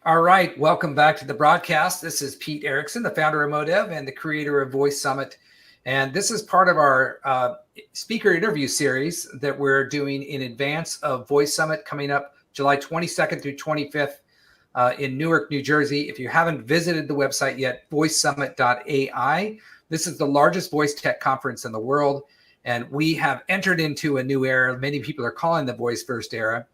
All right, welcome back to the broadcast. This is Pete Erickson, the founder of Modev and the creator of Voice Summit. And this is part of our speaker interview series that we're doing in advance of Voice Summit coming up July 22nd through 25th in Newark, New Jersey. If you haven't visited the website yet, voicesummit.ai. This is the largest voice tech conference in the world. And we have entered into a new era. Many people are calling the voice first era.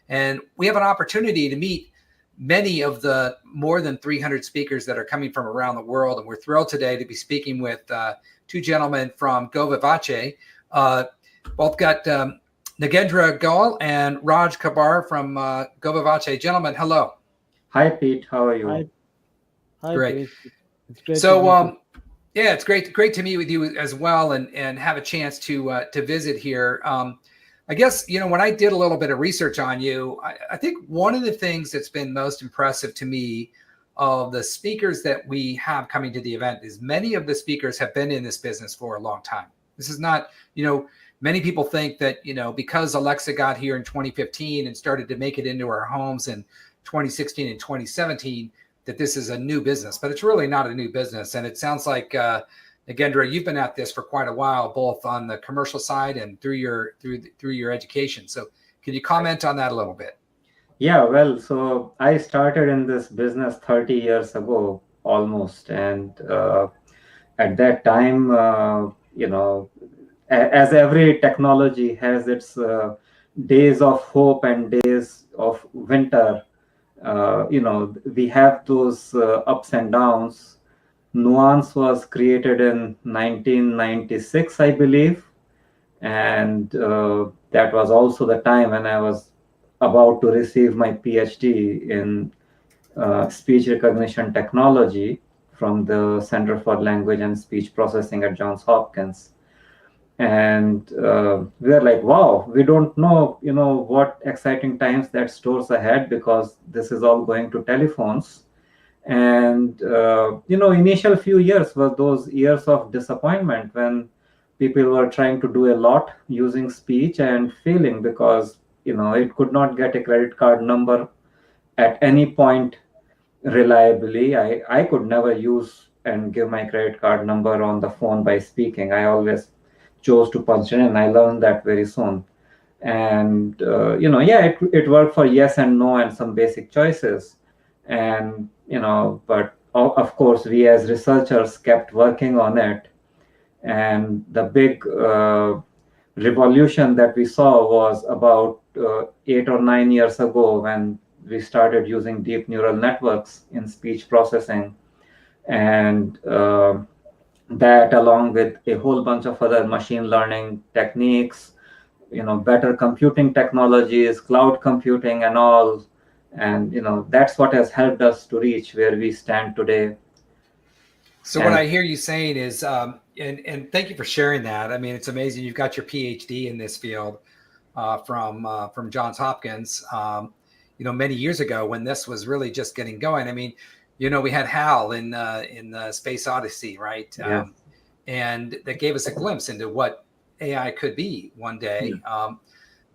And we have an opportunity to meet many of the more than 300 speakers that are coming from around the world. And we're thrilled today to be speaking with two gentlemen from Vivace. Both got Nagendra Goel and Raj Kabar from Vivace. Gentlemen, hello. Hi, Pete. How are you? Hi, great. Pete. It's great So, yeah, it's great to meet with you as well and have a chance to visit here. I guess, when I did a little bit of research on you, I think one of the things that's been most impressive to me of the speakers that we have coming to the event is many of the speakers have been in this business for a long time. This is not, many people think that, because Alexa got here in 2015 and started to make it into our homes in 2016 and 2017, that this is a new business, but it's really not a new business. And it sounds like, Nagendra, you've been at this for quite a while, both on the commercial side and through your education. So can you comment on that a little bit? Yeah, well, so I started in this business 30 years ago, almost. And at that time, as every technology has its days of hope and days of winter, we have those ups and downs. Nuance was created in 1996, I believe. And that was also the time when I was about to receive my PhD in speech recognition technology from the Center for Language and Speech Processing at Johns Hopkins. And we are like, wow, we don't know, what exciting times that stores ahead, because this is all going to telephones. And, initial few years were those years of disappointment when people were trying to do a lot using speech and failing because, it could not get a credit card number at any point reliably. I could never use and give my credit card number on the phone by speaking. I always chose to punch in, and I learned that very soon. And, it worked for yes and no and some basic choices. And, but of course, we as researchers kept working on it. And the big revolution that we saw was about 8 or 9 years ago when we started using deep neural networks in speech processing. And that, along with a whole bunch of other machine learning techniques, better computing technologies, cloud computing and all. And, that's what has helped us to reach where we stand today. So what I hear you saying is, and thank you for sharing that. I mean, it's amazing. You've got your PhD in this field from Johns Hopkins, many years ago when this was really just getting going. I mean, we had Hal in the Space Odyssey, right? Yeah. And that gave us a glimpse into what AI could be one day.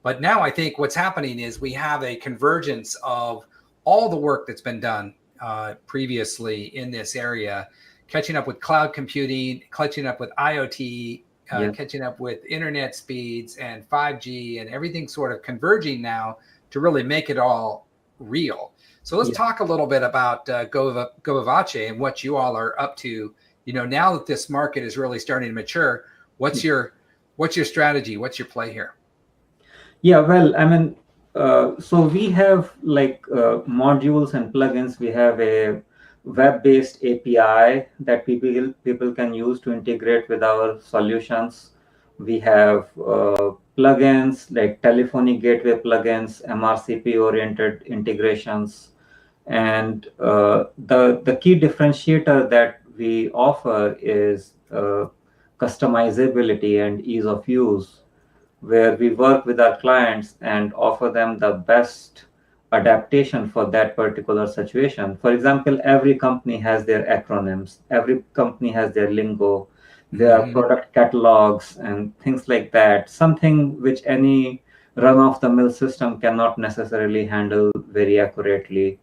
But now I think what's happening is we have a convergence of all the work that's been done previously in this area, catching up with cloud computing, catching up with IoT, catching up with internet speeds and 5G, and everything sort of converging now to really make it all real. So let's talk a little bit about Vivace and what you all are up to. Now that this market is really starting to mature, what's your strategy? What's your play here? Yeah, well, I mean, so we have modules and plugins. We have a web-based API that people can use to integrate with our solutions. We have plugins like telephony gateway plugins, MRCP-oriented integrations, and the key differentiator that we offer is customizability and ease of use, where we work with our clients and offer them the best adaptation for that particular situation. For example, every company has their acronyms, every company has their lingo, their product catalogs and things like that, something which any run-of-the-mill system cannot necessarily handle very accurately.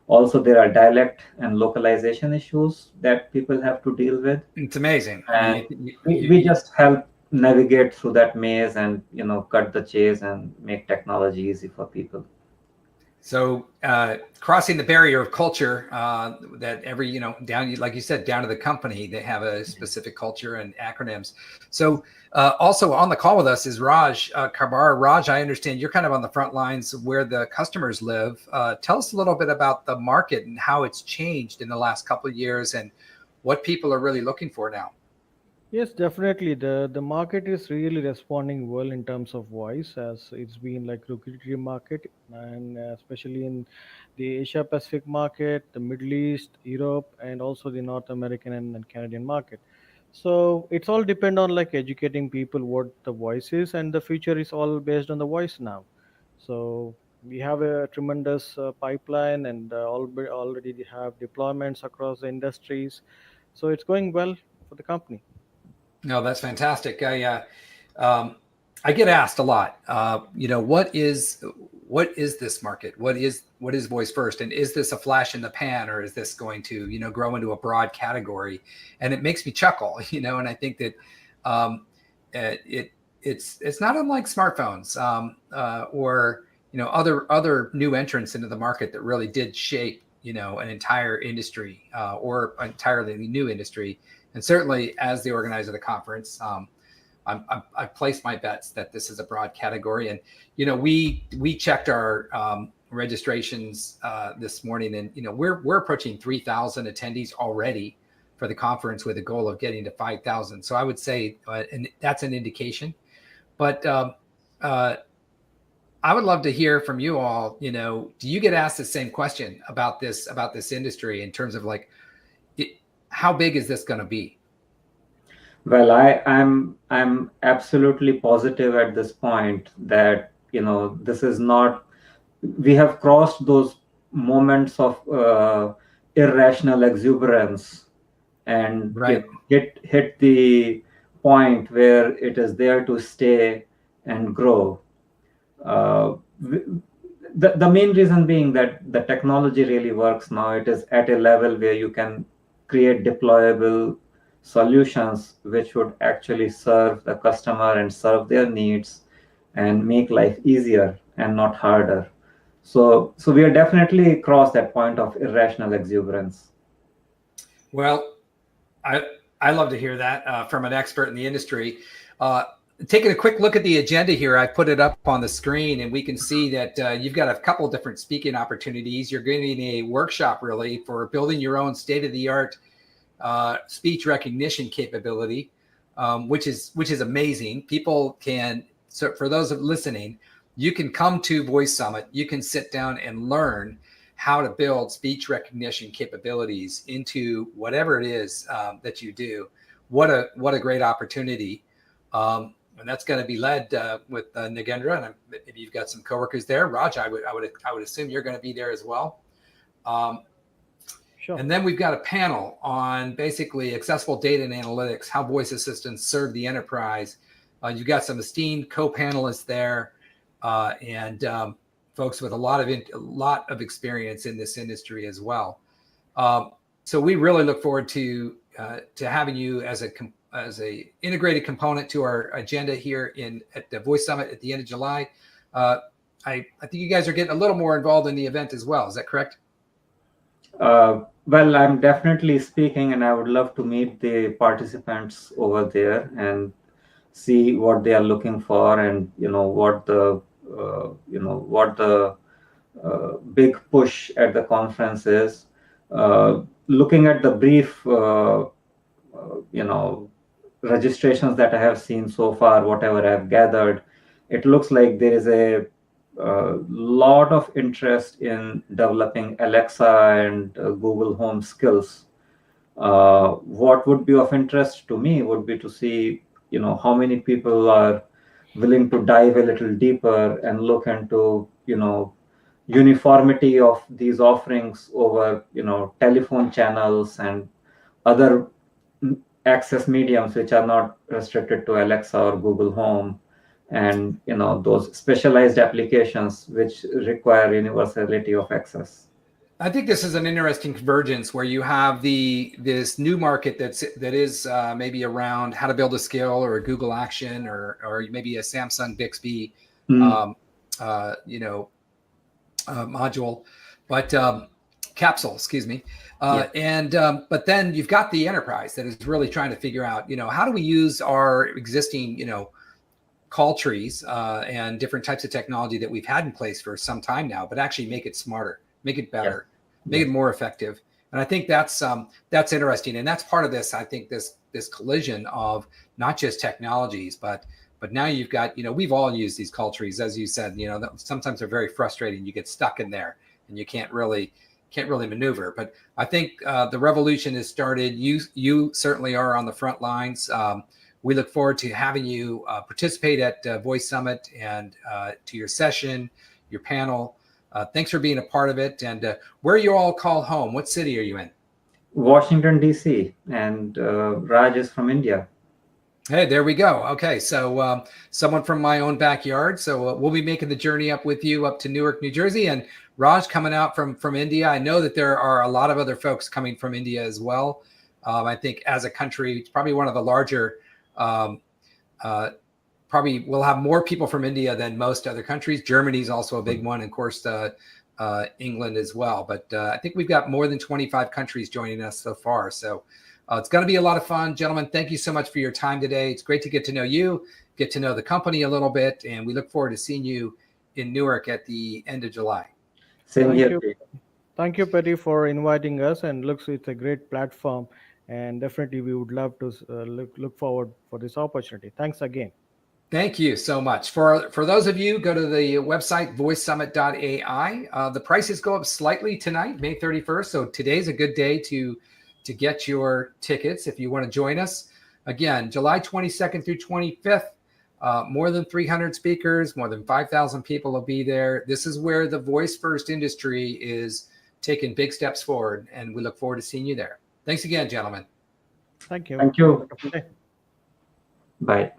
Also, there are dialect and localization issues that people have to deal with, It's amazing. I and mean, we just help navigate through that maze and cut the chase and make technology easy for people. so crossing the barrier of culture, that every, down, like you said, down to the company, they have a specific culture and acronyms. So also on the call with us is Raj Karbar. Raj, I understand you're kind of on the front lines where the customers live. Tell us a little bit about the market and how it's changed in the last couple of years and what people are really looking for now. Yes, definitely. The market is really responding well in terms of voice, as it's been like lucrative market, and especially in the Asia Pacific market, the Middle East, Europe, and also the North American and Canadian market. So it's all depend on like educating people what the voice is, and the future is all based on the voice now. So we have a tremendous pipeline, and already we have deployments across the industries. So it's going well for the company. No, that's fantastic. Um, I get asked a lot, what is this market? What is voice first? And is this a flash in the pan, or is this going to, grow into a broad category? And it makes me chuckle, and I think that it's not unlike smartphones, or other new entrants into the market that really did shape an entire industry, or entirely new industry. And certainly, as the organizer of the conference, I've placed my bets that this is a broad category. And we checked our registrations this morning, and we're approaching 3,000 attendees already for the conference, with a goal of getting to 5,000. So I would say, and that's an indication. But I would love to hear from you all. Do you get asked the same question about this industry in terms of like, how big is this going to be? Well, I'm absolutely positive at this point that this is not. We have crossed those moments of irrational exuberance, and Right. hit the point where it is there to stay and grow. The main reason being that the technology really works now. It is at a level where you can create deployable solutions which would actually serve the customer and serve their needs and make life easier and not harder. So we are definitely crossed that point of irrational exuberance. Well, I love to hear that from an expert in the industry. Taking a quick look at the agenda here, I put it up on the screen, and we can see that you've got a couple different speaking opportunities. You're getting a workshop really for building your own state-of-the-art speech recognition capability, which is amazing. People can, so for those of listening, you can come to Voice Summit. You can sit down and learn how to build speech recognition capabilities into whatever it is that you do. What a great opportunity. And that's going to be led with Nagendra, and if you've got some coworkers there, Raj, I would assume you're going to be there as well. Sure. And then we've got a panel on basically accessible data and analytics, how voice assistants serve the enterprise. You've got some esteemed co-panelists there, and folks with a lot of experience in this industry as well. So we really look forward to having you as a integrated component to our agenda here at the Voice Summit at the end of July. I think you guys are getting a little more involved in the event as well. Is that correct? Well, I'm definitely speaking, and I would love to meet the participants over there and see what they are looking for, and what the big push at the conference is. Looking at the brief registrations that I have seen so far, whatever I've gathered, it looks like there is a lot of interest in developing Alexa and Google Home skills. What would be of interest to me would be to see, how many people are willing to dive a little deeper and look into, uniformity of these offerings over, telephone channels and other access mediums which are not restricted to Alexa or Google Home, and those specialized applications which require universality of access. I think this is an interesting convergence where you have this new market that is maybe around how to build a skill or a Google Action or maybe a Samsung Bixby module, but capsule, excuse me. But then you've got the enterprise that is really trying to figure out, how do we use our existing, call trees and different types of technology that we've had in place for some time now, but actually make it smarter, make it better, make it more effective. And I think that's interesting. And that's part of this, I think, this collision of not just technologies, but now you've got, we've all used these call trees, as you said, sometimes they're very frustrating. You get stuck in there and you can't really maneuver. But I think the revolution has started. You certainly are on the front lines. We look forward to having you participate at Voice Summit and to your session, your panel. Thanks for being a part of it. And where you all call home? What city are you in? Washington, D.C. And Raj is from India. Hey, there we go. Okay, so someone from my own backyard. So we'll be making the journey up with you up to Newark, New Jersey, and Raj coming out from India. I know that there are a lot of other folks coming from India as well. I think as a country, it's probably one of the larger. Probably we'll have more people from India than most other countries. Germany's also a big one, and of course, England as well. But I think we've got more than 25 countries joining us so far. So. It's going to be a lot of fun. Gentlemen, thank you so much for your time today. It's great to get to know you, get to know the company a little bit, and we look forward to seeing you in Newark at the end of July. Same here. Thank you, Patty, for inviting us, and looks it's a great platform, and definitely we would love to look forward for this opportunity. Thanks again. Thank you so much. For those of you, go to the website, voicesummit.ai. The prices go up slightly tonight, May 31st, so today's a good day to get your tickets if you want to join us. Again, July 22nd through 25th, more than 300 speakers, more than 5,000 people will be there. This is where the voice first industry is taking big steps forward, and we look forward to seeing you there. Thanks again, gentlemen. Thank you. Thank you. Bye.